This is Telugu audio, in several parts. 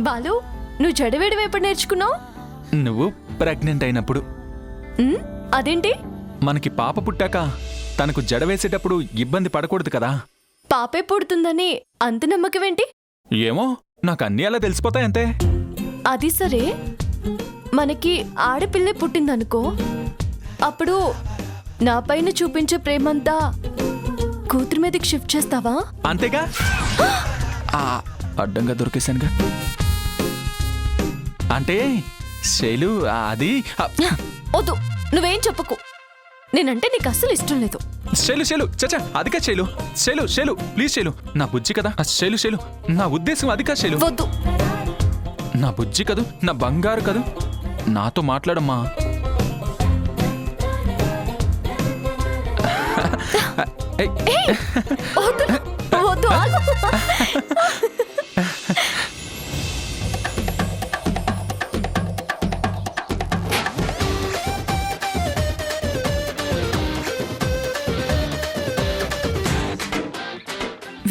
బాలు, నువ్వు జడవేయడం ఎప్పుడు నేర్చుకున్నావు? నువ్వు ప్రెగ్నెంట్ అయినప్పుడు. అదేంటి? మనకి పాప పుట్టాక తనకు జడ వేసేటప్పుడు ఇబ్బంది పడకూడదు కదా. పాపే పుడుతుందని అంత నమ్మకమేంటి? ఏమో, నాకు అన్నీ అలా తెలిసిపోతాయంతే. అది సరే, మనకి ఆడపిల్లే పుట్టిందనుకో, అప్పుడు నా పైన చూపించే ప్రేమంతా కూతురు మీదకి షిఫ్ట్ చేస్తావా? అంతేగా. అడ్డంగా దొరికేశానుగా. అంటే శైలు, అది వద్దు, నువ్వేం చెప్పకు. నేనంటే నీకు అస్సలు ఇష్టం లేదు. శైలు చచ్చా, అదికా శైలు. శైలు ప్లీజ్ శైలు, నా బుజ్జి కదా. శైలు నా ఉద్దేశం అదికా శైలు. వద్దు. నా బుజ్జి కదూ, నా బంగారు కదూ, నాతో మాట్లాడమ్మా. వద్దు, ఆగు.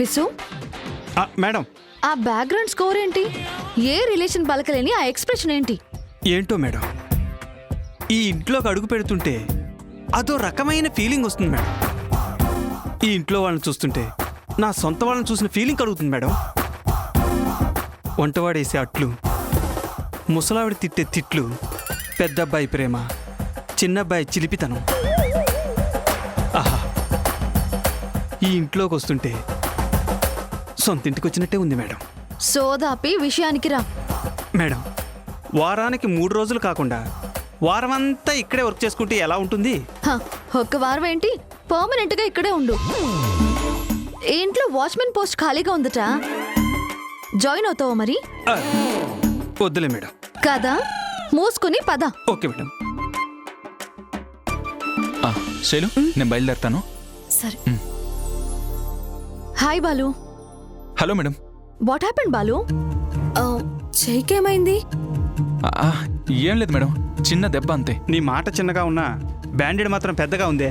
విసు, మేడం, ఆ బ్యాక్గ్రౌండ్ స్కోర్ ఏంటి? ఏ రిలేషన్ పలకలేని ఆ ఎక్స్ప్రెషన్ ఏంటి? ఏంటో మేడం, ఈ ఇంట్లోకి అడుగు పెడుతుంటే అదో రకమైన ఫీలింగ్ వస్తుంది మేడం. ఈ ఇంట్లో వాళ్ళని చూస్తుంటే నా సొంత వాళ్ళని చూసిన ఫీలింగ్ కలుగుతుంది మేడం. వంటవాడేసే అట్లు, ముసలావిడ తిట్టే తిట్లు, పెద్దబ్బాయి ప్రేమ, చిన్నబ్బాయి చిలిపితనం. ఆహా, ఈ ఇంట్లోకి వస్తుంటే సొంత ఇంటికి వచ్చినట్టే ఉంది మేడం. సోదాపి విషయానికి రా. మేడం, వారానికి 3 రోజులు కాకుండా వారమంతా ఇక్కడే వర్క్ చేసుకుంటే ఎలా ఉంటుంది? ఒక్క వారం ఏంటి, పర్మనెంట్ గా ఇక్కడే ఉండు. ఈ ఇంట్లో వాచ్మెన్ పోస్ట్ ఖాళీగా ఉందట, జాయిన్ అవుతావా మరి? వద్దులే మేడం. కదా, మూసుకుని పద. Okay madam. శైలు, నేను బయలుదేరుతాను. సరే. Hi Balu. Hello madam. What happened Balu? చెయ్యికేమైంది? ఏం లేదు మేడం, చిన్న దెబ్బ అంతే. నీ మాట చిన్నగా ఉన్నా బ్యాండేడ్ మాత్రం పెద్దగా ఉందే.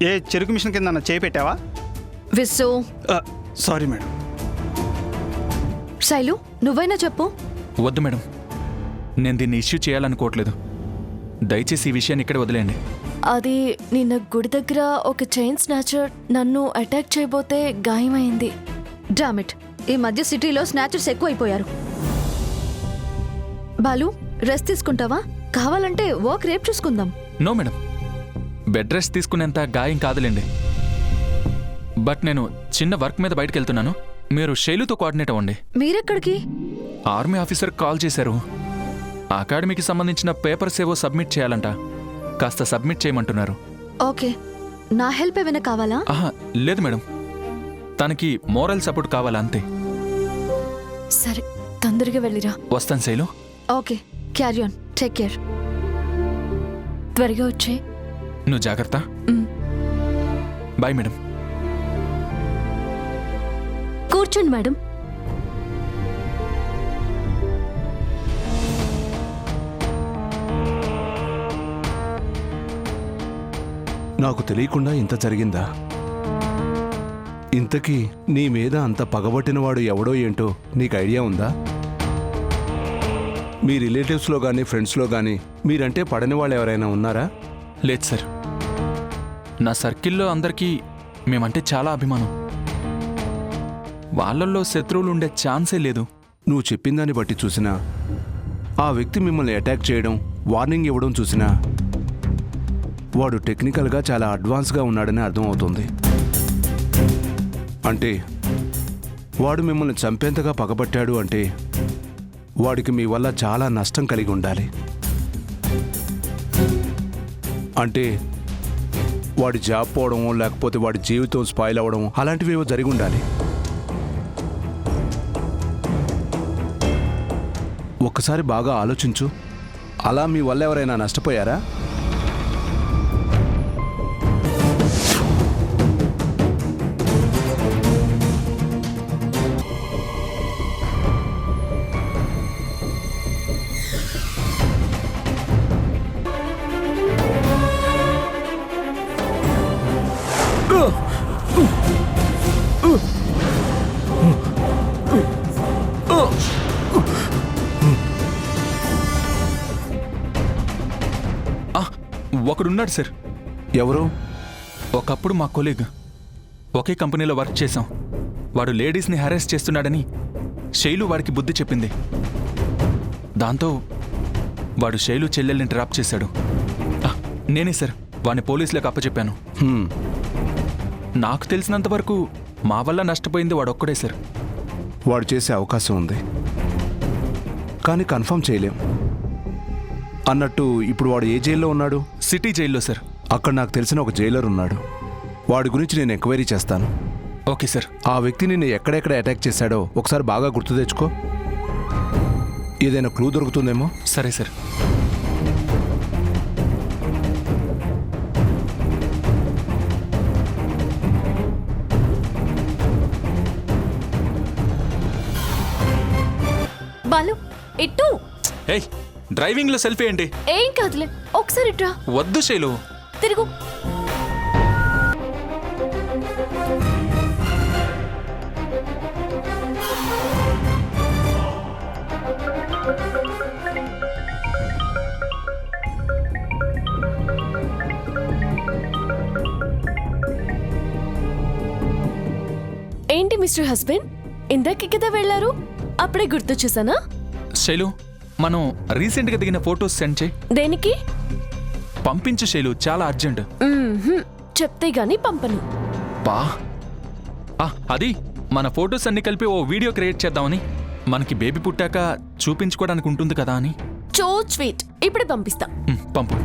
ఏ చెరుకు మిషన్ కింద చేయి పెట్టావా? విసు. Sorry madam. శైలు, నువ్వైనా చెప్పు. వద్దు మేడం, నేను దీన్ని ఇష్యూ చేయాలనుకోవట్లేదు. దయచేసి ఈ విషయాన్ని ఇక్కడే వదిలేయండి. అది నిన్న గుడి దగ్గర ఒక చైన్ స్నాచర్ నన్ను అటాక్ చేయబోతే గాయమైంది. డామిట్, ఈ మధ్య సిటీలో స్నాచర్స్ ఎక్కువైపోయారు. బాలు, రెస్ట్ తీసుకుంటావా? కావాలంటే వర్క్ రేపు చూసుకుందాం. నో మేడం, బెడ్ రెస్ట్ తీసుకునేంత గాయం కాదులేండి. బట్ నేను చిన్న వర్క్ మీద బయటకు వెళ్తున్నాను. మీరు శైలుతో కోఆర్డినేట్ అవ్వండి. మీరెక్కడికి? ఆర్మీ ఆఫీసర్ కాల్ చేశారు. అకాడమీకి సంబంధించిన పేపర్స్ ఏవో సబ్మిట్ చేయాలంట. కాస్త సబ్మిట్ చేయమంటున్నారు. ఓకే, నా హెల్ప్ ఏమైనా కావాలా? లేదు మేడం, తనకి మోరల్ సపోర్ట్ కావాలా అంతే. సరే, తొందరగా వెళ్ళిరా. వస్తాను Shailu. Okay, carry on, take care. త్వరగా వచ్చే. నువ్వు జాగ్రత్త. Bye madam. కూర్చోండి మేడం. నాకు తెలియకుండా ఇంత జరిగిందా? ఇంతకీ నీ మీద అంత పగబట్టినవాడు ఎవడో ఏంటో నీకు ఐడియా ఉందా? మీ రిలేటివ్స్లో కానీ ఫ్రెండ్స్లో కానీ మీరంటే పడని వాళ్ళు ఎవరైనా ఉన్నారా? లేదు సార్, నా సర్కిల్లో అందరికీ మేమంటే చాలా అభిమానం. వాళ్ళల్లో శత్రువులు ఉండే ఛాన్సే లేదు. నువ్వు చెప్పిందాన్ని బట్టి చూసినా, ఆ వ్యక్తి మిమ్మల్ని అటాక్ చేయడం, వార్నింగ్ ఇవ్వడం చూసినా వాడు టెక్నికల్గా చాలా అడ్వాన్స్గా ఉన్నాడని అర్థమవుతుంది. అంటే వాడు మిమ్మల్ని చంపేంతగా పగబట్టాడు అంటే వాడికి మీ వల్ల చాలా నష్టం కలిగి ఉండాలి. అంటే వాడి జాబ్ పోవడమో లేకపోతే వాడి జీవితం స్పాయిల్ అవ్వడం అలాంటివి ఏవో జరిగి ఉండాలి. ఒక్కసారి బాగా ఆలోచించు. అలా మీ వల్ల ఎవరైనా నష్టపోయారా? ఒకడున్నాడు సార్. ఎవరు? ఒకప్పుడు మా కొలీగ్, ఒకే కంపెనీలో వర్క్ చేశాం. వాడు లేడీస్ని హెరాస్ చేస్తున్నాడని శైలు వాడికి బుద్ధి చెప్పింది. దాంతో వాడు శైలు చెల్లెల్ని ట్రాప్ చేశాడు. నేనే సార్ వాడిని పోలీసులకు అప్పచెప్పాను. హ్మ్. నాకు తెలిసినంత వరకు మా వల్ల నష్టపోయింది వాడొక్కడే సార్. వాడు చేసే అవకాశం ఉంది, కానీ కన్ఫర్మ్ చేయలేం. అన్నట్టు ఇప్పుడు వాడు ఏ జైల్లో ఉన్నాడు? సిటీ జైల్లో సార్. అక్కడ నాకు తెలిసిన ఒక జైలర్ ఉన్నాడు. వాడి గురించి నేను ఎంక్వైరీ చేస్తాను. Okay sir. ఆ వ్యక్తి నిన్ను ఎక్కడెక్కడ అటాక్ చేశాడో ఒకసారి బాగా గుర్తు తెచ్చుకో. ఏదైనా క్లూ దొరుకుతుందేమో. సరే సార్. బాలు ఇట్టు. ఏయ్, డ్రైవింగ్లో సెల్ఫీ ఏంటి? ఏం కాదులే, ఒకసారి ఇట్రా. వద్దు శైలు. తిరుగు. ఏంటి మిస్టర్ హస్బెండ్, ఇందాక కదా వెళ్ళారు, అప్పుడే గుర్తొచ్చేసానా? శైలు, మనం రీసెంట్గా దిగిన ఫొటోస్ సెండ్ చేయి. దేనికి? పంపించు శైలు, చాలా అర్జెంట్. చెప్తే గాని పంపను. బా, అది మన ఫొటోస్ అన్ని కలిపి ఓ వీడియో క్రియేట్ చేద్దామని. మనకి బేబీ పుట్టాక చూపించుకోవడానికి ఉంటుంది కదా అని. So sweet. ఇప్పుడే పంపిస్తా. పంపు.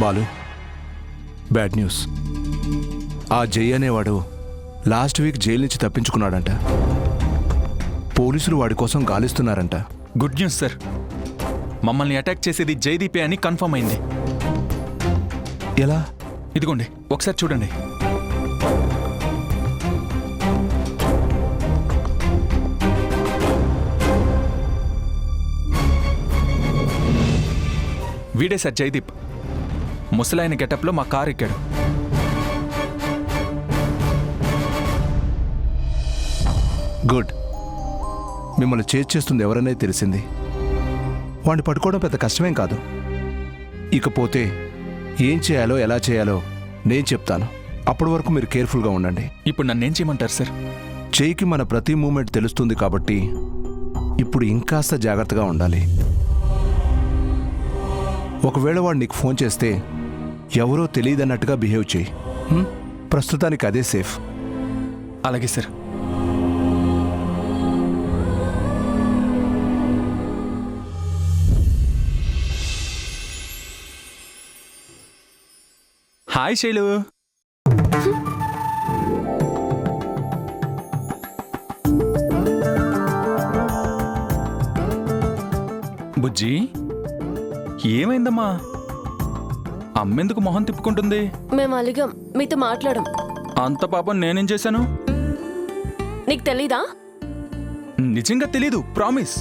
Balu, bad news. ఆ జై అనేవాడు లాస్ట్ వీక్ జైలు నుంచి తప్పించుకున్నాడంట. పోలీసులు వాడి కోసం గాలిస్తున్నారంట. Good news sir. మమ్మల్ని అటాక్ చేసేది జైదీపే అని కన్ఫర్మ్ అయింది. ఎలా? ఇదిగోండి, ఒకసారి చూడండి. వీడే సార్ జైదీప్. ముసలాయన గెటప్లో మా కారు ఎక్కాడు. గుడ్. మిమ్మల్ని చేజ్ చేస్తుంది ఎవరనేది తెలిసింది. వాడిని పట్టుకోవడం పెద్ద కష్టమేం కాదు. ఇకపోతే ఏం చేయాలో ఎలా చేయాలో నేను చెప్తాను. అప్పటి వరకు మీరు కేర్ఫుల్గా ఉండండి. ఇప్పుడు నన్నేం చేయమంటారు సార్? చేయికి మన ప్రతి మూమెంట్ తెలుస్తుంది కాబట్టి ఇప్పుడు ఇంకాస్త జాగ్రత్తగా ఉండాలి. ఒకవేళ వాడు నీకు ఫోన్ చేస్తే ఎవరో తెలియదన్నట్టుగా బిహేవ్ చేయి. ప్రస్తుతానికి అదే సేఫ్. అలాగే సార్. హాయ్ శైలు. బుజ్జి, ఏమైందమ్మా? అమ్మెందుకు మొహం తిప్పుకుంటుంది? మేము అలిగాం, మీతో మాట్లాడం. అంత పాపం నేనేం చేశాను? నీకు తెలీదా? నిజంగా తెలీదు, ప్రామిస్.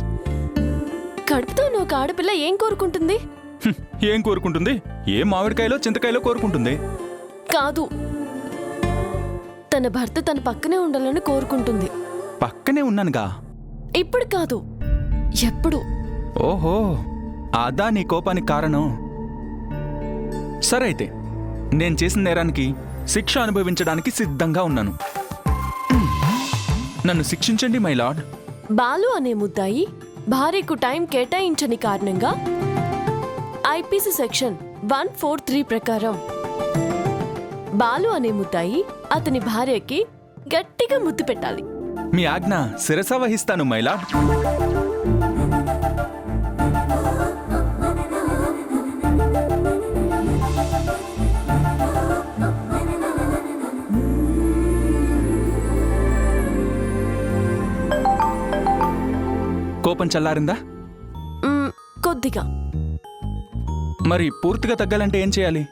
కడుపుతో నువ్వు ఒక ఆడపిల్ల ఏం కోరుకుంటుంది? ఏం కోరుకుంటుంది? ఏ మామిడికాయలో చింతకాయలో కోరుకుంటుంది? కాదు, తన భర్త తన పక్కనే ఉండాలని కోరుకుంటుంది. పక్కనే ఉన్నానుగా. ఇప్పుడు కాదు, ఎప్పుడు. ఓహో, అదా నీ కోపానికి కారణం. సరే అయితే, నేను చేసిన నేరానికి శిక్ష అనుభవించడానికి సిద్ధంగా ఉన్నాను. నన్ను శిక్షించండి మై లార్డ్. బాలు అనే ముద్దాయి భార్యకు టైం కేటాయించని కారణంగా ఐపీసీ సెక్షన్ 143 ప్రకారం బాలు అనే ముద్దాయి అతని భార్యకి గట్టిగా ముద్దు పెట్టాలి. మీ ఆజ్ఞ శిరస వహిస్తాను మై లార్డ్. కోపం చల్లారిందా? కొద్దిగా. మరి పూర్తిగా తగ్గాలంటే ఏం చేయాలి?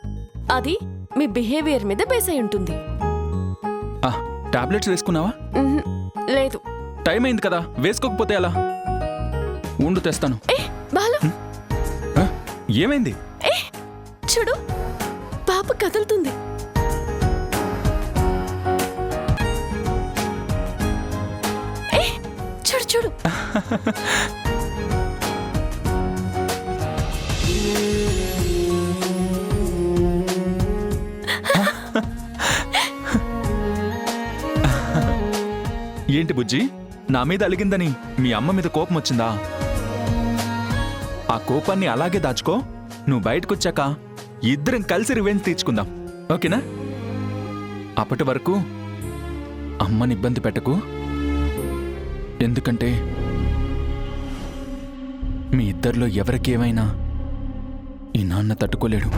అది మీ బిహేవియర్ మీద బేస్ అయి ఉంటుంది. టాబ్లెట్స్ వేసుకున్నావా? మ్హూ. లేదు. టైం అయింది కదా, వేసుకోకపోతే ఎలా? ఉండు తెస్తాను. బాలు, ఏమైంది? చూడు, పాప కదులుతుంది. చూడు చూడు. ఏంటి బుజ్జి, నా మీద అలిగిందని మీ అమ్మ మీద కోపం వచ్చిందా? ఆ కోపాన్ని అలాగే దాచుకో. నువ్వు బయటకొచ్చాక ఇద్దరం కలిసి రివెంజ్ తీర్చుకుందాం, ఓకేనా? అప్పటి వరకు అమ్మని ఇబ్బంది పెట్టకు, ఎందుకంటే మీ ఇద్దరిలో ఎవరికేమైనా ఈ నాన్న తట్టుకోలేడు.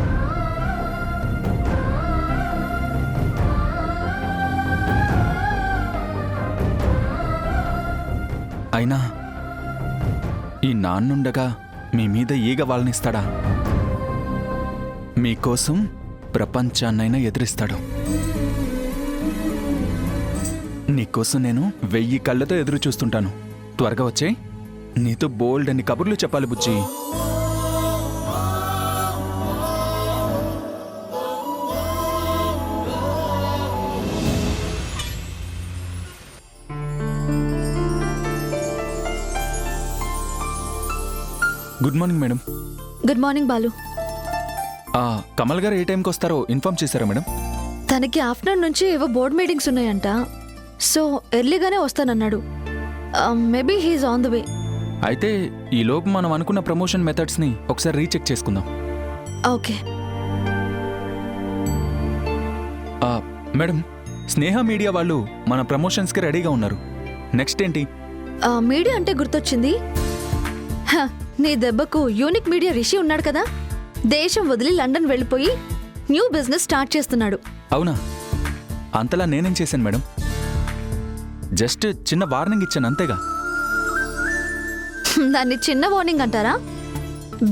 అయినా ఈ నాన్నుండగా మీ మీద ఈగ వాళ్ళనిస్తాడా? మీకోసం ప్రపంచాన్నైనా ఎదిరిస్తాడు. నీకోసం నేను 1000 కళ్ళతో ఎదురు చూస్తుంటాను. త్వరగా వచ్చేయ్, నీతో బోల్డ్ అని కబుర్లు చెప్పాలి బుజ్జి. Good morning madam. Good morning Balu. Kamal గారు ఏ టైంకి వస్తారో ఇన్ఫార్మ్ చేశారా మేడం? తనకి ఆఫ్టర్నూన్ నుంచి ఏవో బోర్డ్ మీటింగ్స్ ఉన్నాయంట, సో ఎర్లీగానే వస్తానన్నాడు. Maybe he is on the way. అయితే ఈ లోపు మనం అనుకున్న ప్రమోషన్ మెథడ్స్ని ఒకసారి రీచెక్ చేసుకుందాం. ఓకే. మేడం, స్నేహ మీడియా వాళ్ళు మన ప్రమోషన్స్కి రెడీగా ఉన్నారు. నెక్స్ట్ ఏంటి? మీడియా అంటే గుర్తొచ్చింది. నీ దెబ్బకు యూనిక్ మీడియా రిషి ఉన్నాడు కదా, దేశం వదిలి లండన్ వెళ్ళిపోయి న్యూ బిజినెస్ స్టార్ట్ చేస్తున్నాడు. అవునా? అంతలా నేనేం చేశాను మేడం? జస్ట్ చిన్న వార్నింగ్ ఇచ్చాను అంతేగా. దాన్ని చిన్న వార్నింగ్ అంటారా?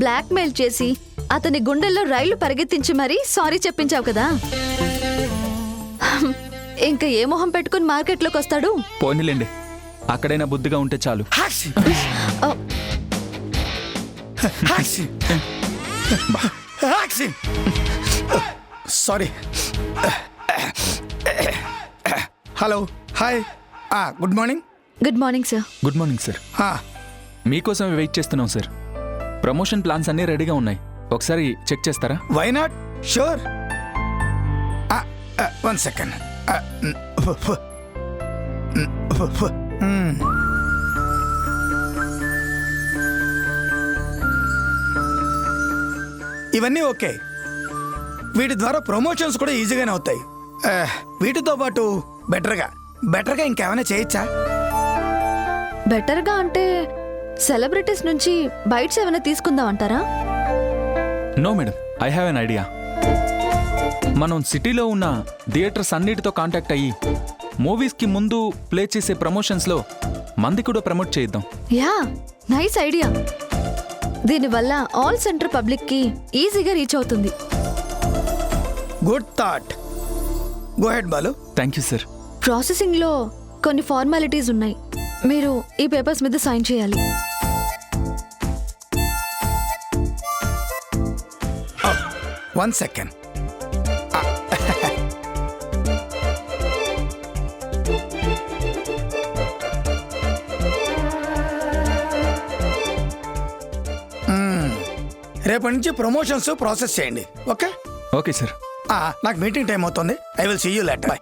బ్లాక్మెయిల్ చేసి అతని గుండెల్లో రైళ్లు పరిగెత్తించి మరీ సారీ చెప్పించావు కదా. ఇంకా ఏ మొహం పెట్టుకుని మార్కెట్లోకి వస్తాడు? పోనీలేండి, అక్కడైనా బుద్ధిగా ఉంటే చాలు. Sorry. Hello, hi, good morning. Good morning sir. Good morning sir. మీకోసం వెయిట్ చేస్తున్నాం సార్. ప్రమోషన్ ప్లాన్స్ అన్నీ రెడీగా ఉన్నాయి, ఒకసారి చెక్ చేస్తారా? Why not, sure. 1 సెకండ్. ఇవన్నీ ఓకే. వీటి ద్వారా ప్రమోషన్స్ కూడా ఈజీగానే అవుతాయి. వీటితో పాటు బెటర్గా ఇంకేమైనా చేయొచ్చా? బెటర్గా అంటే సెలబ్రిటీస్ నుంచి బైట్స్ ఏమైనా తీసుకుందాం అంటారా? No madam, I have an idea. మనం సిటీలో ఉన్న థియేటర్స్ అన్నిటితో కాంటాక్ట్ అయ్యి మూవీస్కి ముందు ప్లే చేసే ప్రమోషన్స్లో మంది కూడా ప్రమోట్ చేద్దాం. Yeah, nice idea. దీనివల్ల ఆల్ సెంటర్ పబ్లిక్కి ఈజీగా రీచ్ అవుతుంది. Good thought. Go ahead Balu. Thank you sir. ప్రాసెసింగ్లో కొన్ని ఫార్మాలిటీస్ ఉన్నాయి, మీరు ఈ పేపర్స్ మీద సైన్ చేయాలి. One second. రేపటి నుంచి ప్రమోషన్స్ ప్రాసెస్ చేయండి. ఓకే? Okay sir. నాకు మీటింగ్ టైం అవుతుంది. I will see you later. Bye.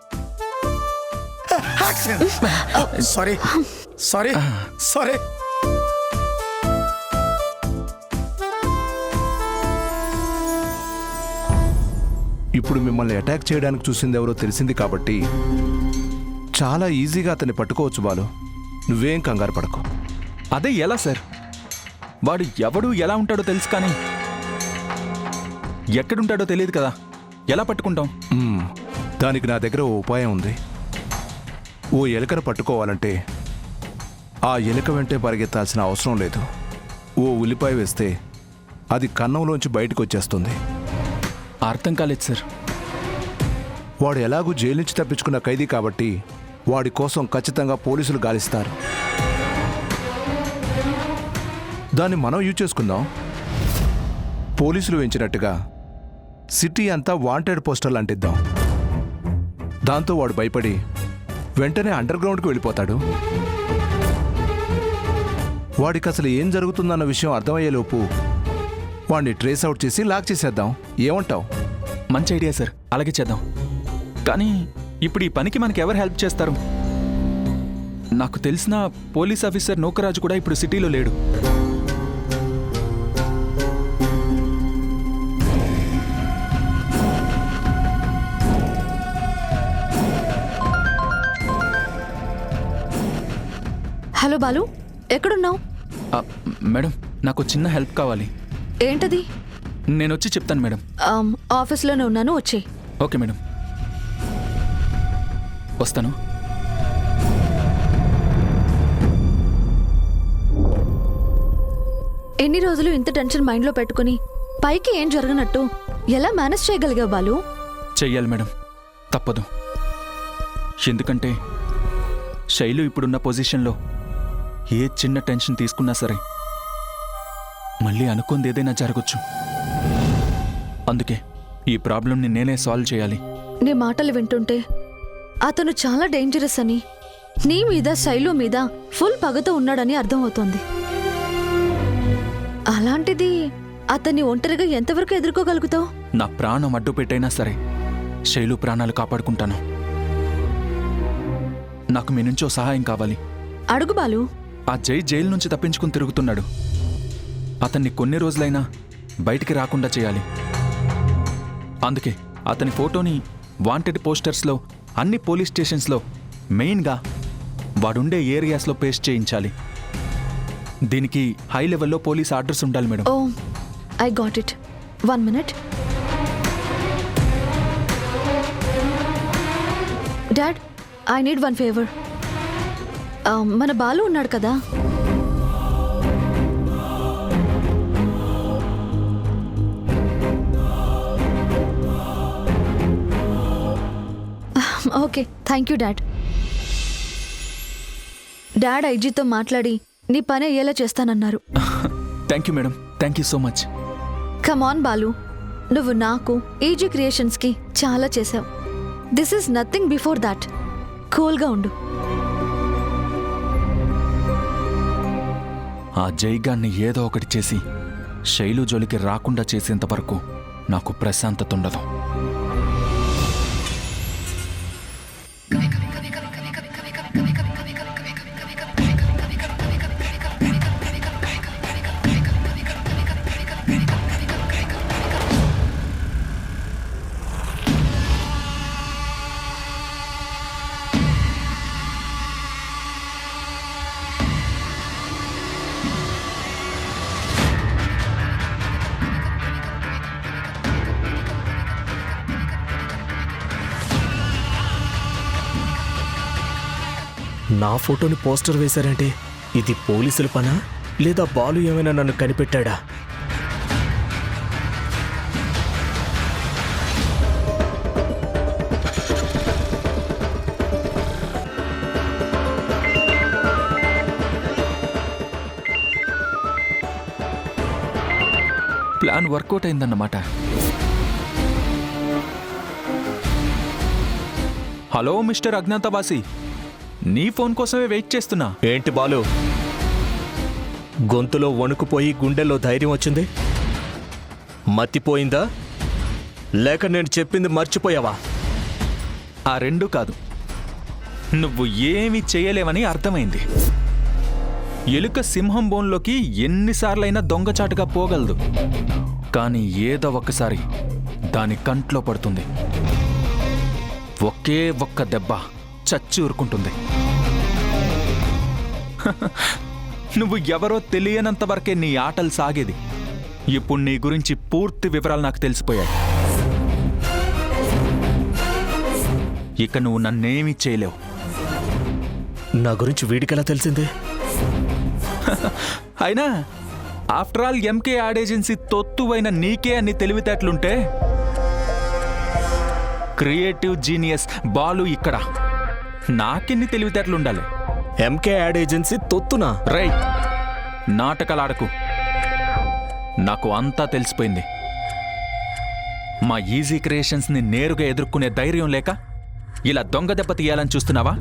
Sorry sorry sorry. ఇప్పుడు మిమ్మల్ని అటాక్ చేయడానికి చూసింది ఎవరో తెలిసింది కాబట్టి చాలా ఈజీగా అతన్ని పట్టుకోవచ్చు బాలు. నువ్వేం కంగారు పడకు. అదే ఎలా సార్? వాడు ఎవడు ఎలా ఉంటాడో తెలుసు, కానీ ఎక్కడుంటాడో తెలియదు కదా, ఎలా పట్టుకుంటాం? దానికి నా దగ్గర ఓ ఉపాయం ఉంది. ఓ ఎలుకను పట్టుకోవాలంటే ఆ ఎలుక వెంటే పరిగెత్తాల్సిన అవసరం లేదు. ఓ ఉల్లిపాయ వేస్తే అది కన్నంలోంచి బయటకు వచ్చేస్తుంది. అర్థం కాలేదు సార్. వాడు ఎలాగూ జైలు నుంచి తప్పించుకున్న ఖైదీ కాబట్టి వాడి కోసం ఖచ్చితంగా పోలీసులు గాలిస్తారు. దాన్ని మనం యూజ్ చేసుకుందాం. పోలీసులు వేయించినట్టుగా సిటీ అంతా వాంటెడ్ పోస్టర్లు అంటిద్దాం. దాంతో వాడు భయపడి వెంటనే అండర్ గ్రౌండ్కి వెళ్ళిపోతాడు. వాడికి అసలు ఏం జరుగుతుందన్న విషయం అర్థమయ్యేలోపు వాడిని ట్రేస్ అవుట్ చేసి లాక్ చేసేద్దాం. ఏమంటావు? మంచి ఐడియా సార్, అలాగే చేద్దాం. కానీ ఇప్పుడు ఈ పనికి మనకి ఎవరు హెల్ప్ చేస్తారు? నాకు తెలిసిన పోలీస్ ఆఫీసర్ నూకరాజు కూడా ఇప్పుడు సిటీలో లేడు. హలో బాలు, ఎక్కడున్నావు? ఆ, మేడం, నాకు చిన్న హెల్ప్ కావాలి. ఏంటది? నేను వచ్చి చెప్తాను మేడం. ఆఫీస్లోనే ఉన్నాను, వచ్చే. ఓకే మేడం, వస్తాను. ఎన్ని రోజులు ఇంత టెన్షన్ మైండ్లో పెట్టుకుని పైకి ఏం జరగనట్టు ఎలా మేనేజ్ చేయగలిగావు బాలు? చెయ్యాలి మేడం, తప్పదు. ఎందుకంటే శైలు ఇప్పుడున్న పొజిషన్లో ఏ చిన్న టెన్షన్ తీసుకున్నా సరే మళ్ళీ అనుకుంది ఏదైనా జరగచ్చు. అందుకే ఈ ప్రాబ్లంని నేనే సాల్వ్ చేయాలి. నీ మాటలు వింటుంటే అతను చాలా డేంజరస్ అని, నీ మీద శైలు మీద ఫుల్ పగతో ఉన్నాడని అర్థమవుతోంది. అలాంటిది అతన్ని ఒంటరిగా ఎంతవరకు ఎదుర్కోగలుగుతావు? నా ప్రాణం అడ్డు పెట్టైనా సరే శైలు ప్రాణాలు కాపాడుకుంటాను. నాకు మీ నుంచో సహాయం కావాలి. అడుగు బాలు. ఆ జైలు నుంచి తప్పించుకుని తిరుగుతున్నాడు. అతన్ని కొన్ని రోజులైనా బయటికి రాకుండా చేయాలి. అందుకే అతని ఫోటోని వాంటెడ్ పోస్టర్స్లో అన్ని పోలీస్ స్టేషన్స్లో మెయిన్గా వాడుండే ఏరియాస్లో పేస్ట్ చేయించాలి. దీనికి హై లెవెల్లో పోలీస్ ఆర్డర్స్ ఉండాలి madam. Oh, I got it. 1 minute. Dad, I need 1 favor. మన బాలు ఉన్నాడు కదా, okay, thank you dad. Dad ఐజీతో మాట్లాడి నీ పని అయ్యేలా చేస్తానన్నారు. Thank you madam, thank you so much. Come on Balu, నువ్వు నాకు ఈజీ క్రియేషన్స్కి చాలా చేసావు. This is nothing before that. కూల్గా ఉండు. ఆ జైగాన్ని ఏదో ఒకటి చేసి శైలు జోలికి రాకుండా చేసేంత వరకు నాకు ప్రశాంతత ఉండదు. నా ఫోటోని పోస్టర్ వేశారంటే ఇది పోలీసుల పనా లేదా బాలు ఏమైనా నన్ను కనిపెట్టాడా? ప్లాన్ వర్కౌట్ అయిందన్నమాట. హలో మిస్టర్ అజ్ఞాతవాసి, నీ ఫోన్ కోసమే వెయిట్ చేస్తున్నా. ఏంటి బాలు, గొంతులో వణుకుపోయి గుండెల్లో ధైర్యం వచ్చింది? మత్తిపోయిందా లేక నేను చెప్పింది మర్చిపోయావా? ఆ రెండూ కాదు, నువ్వు ఏమీ చేయలేవని అర్థమైంది. ఎలుక సింహం బోన్లోకి ఎన్నిసార్లైనా దొంగచాటుగా పోగలదు, కానీ ఏదో ఒక్కసారి దాని కంట్లో పడుతుంది. ఒకే ఒక్క దెబ్బ చచ్చి ఊరుకుంటుంది. నువ్వు ఎవరో తెలియనంత వరకే నీ ఆటలు సాగేది. ఇప్పుడు నీ గురించి పూర్తి వివరాలు నాకు తెలిసిపోయాయి. ఇక నువ్వు నన్నేమీ చేయలేవు. నా గురించి వీడికెలా తెలిసిందే? అయినా after all MK ad agency తొత్తువైన నీకే అన్ని తెలివితేటలుంటే క్రియేటివ్ జీనియస్ బాలు ఇక్కడ నాకెన్ని తెలివితేటలు ఉండాలి? ఎంకే యాడ్ ఏజెన్సీ తొత్తునా? రైట్, నాటకాలాడకు. నాకు అంతా తెలిసిపోయింది. మా ఈజీ క్రియేషన్స్ని నేరుగా ఎదుర్కొనే ధైర్యం లేక ఇలా దొంగ దెబ్బ తీయాలని చూస్తున్నావా?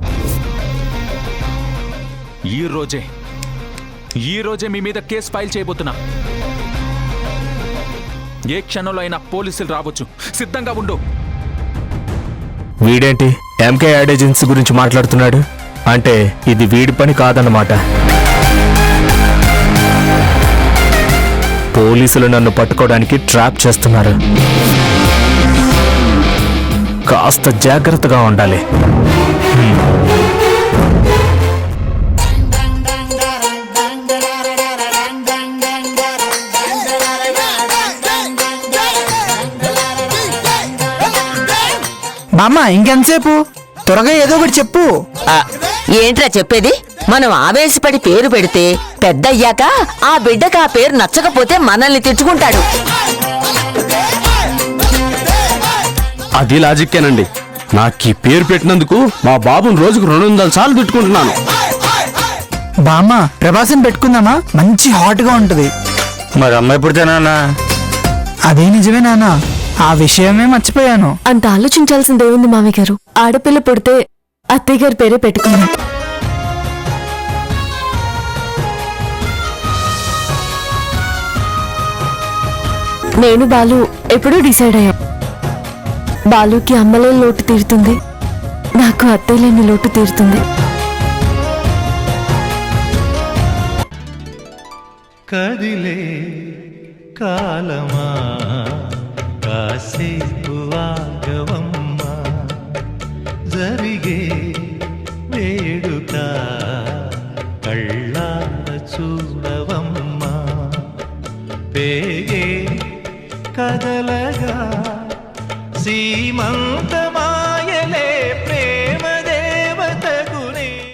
ఈ రోజే మీ మీద కేసు ఫైల్ చేయబోతున్నా. ఏ క్షణంలో అయినా పోలీసులు రావచ్చు, సిద్ధంగా ఉండు. వీడేంటి ఎంకే యాడ్ ఏజెన్సీ గురించి మాట్లాడుతున్నాడు? అంటే ఇది వీడి పని కాదన్నమాట. పోలీసులు నన్ను పట్టుకోవడానికి ట్రాప్ చేస్తున్నారు. కాస్త జాగ్రత్తగా ఉండాలి. బామ్మ ఇంకెంతసేపు? త్వరగా ఏదో ఒకటి చెప్పు. ఏంట్రా చెప్పేది? మనం ఆవేశపడి పేరు పెడితే పెద్దయ్యాక ఆ బిడ్డకు ఆ పేరు నచ్చకపోతే మనల్ని తిట్టుకుంటాడు. అది లాజిక్కేనండి. నాకు ఈ పేరు పెట్టినందుకు మా బాబుని రోజుకు 200 సార్లు తిట్టుకుంటున్నాను. బామ్మ ప్రభాసం పెట్టుకుందామా? మంచి హాట్ గా ఉంటది. మరి అమ్మాయి పుడితేనా? అదే నిజమే నాన్న, ఆ విషయమే మర్చిపోయాను. అంత ఆలోచించాల్సిందేముంది మామయ్య గారు? ఆడపిల్ల పుడితే అత్తయ్య గారి పేరే పెట్టుకున్నాం. నేను బాలు ఎప్పుడూ డిసైడ్ అయ్యాం. బాలుకి అమ్మలేని లోటు తీరుతుంది, నాకు అత్తయ్య లేని లోటు తీరుతుంది. కదిలే కాలమా కాసేపు ఆగవమ్మా, జరిగే వేడుక కళ్ళార చూడవమ్మా, పేగే కదలగా సీమంతం